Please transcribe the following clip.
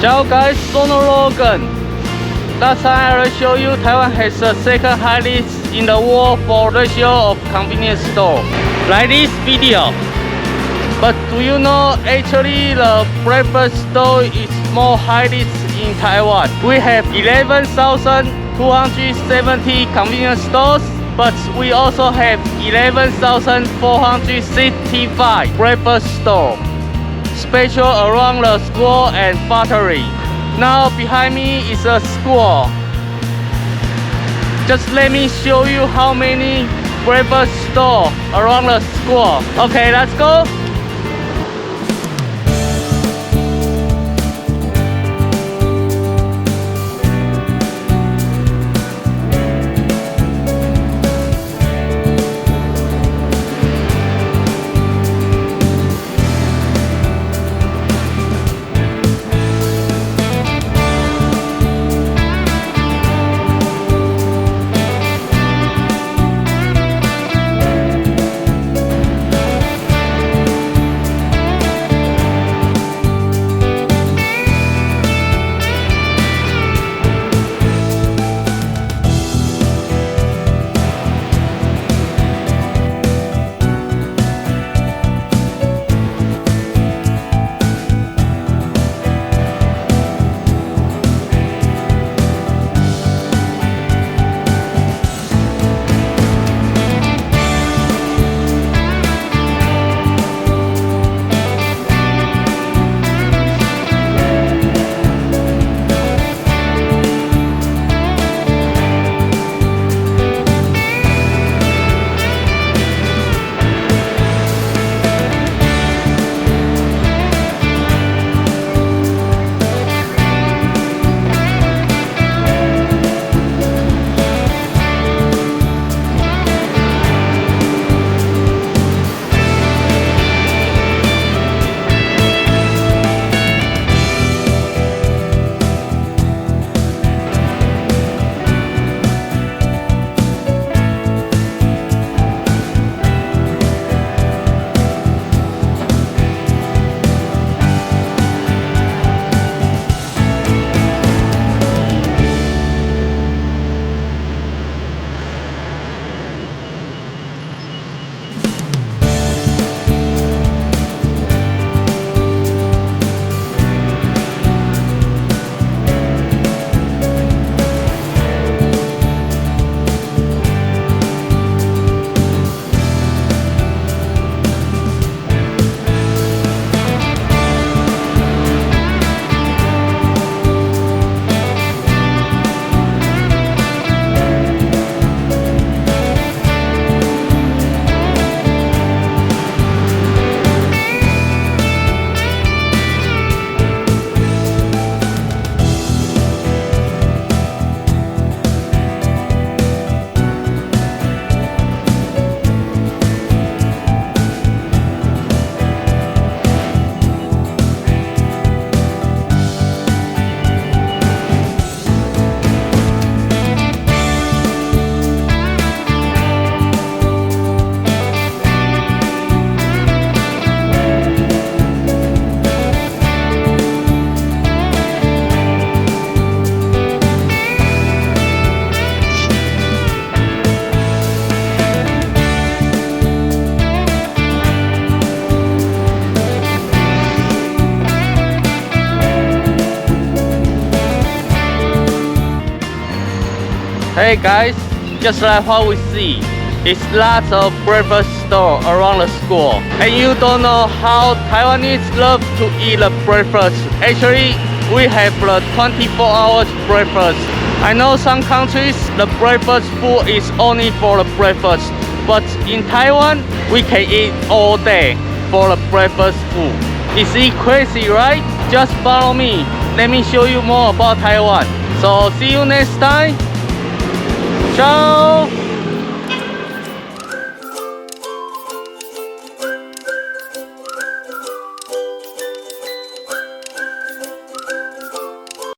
Ciao guys, Sono Logan. Last time I show you Taiwan has the second highest in the world for ratio of convenience store. Like this video. But do you know actually the breakfast store is more highest in Taiwan? We have 11,270 convenience stores, but we also have 11,465 breakfast stores. Special around the school and factory. Now behind me is a school. Just let me show you how many breakfast stores around the school. Okay, let's go. Hey guys, just like what we see, it's lots of breakfast stores around the school. And you don't know how Taiwanese love to eat the breakfast. Actually, we have the 24 hours breakfast. I know some countries, the breakfast food is only for the breakfast. But in Taiwan, we can eat all day for the breakfast food. Is it crazy, right? Just follow me. Let me show you more about Taiwan. So see you next time. Ciao!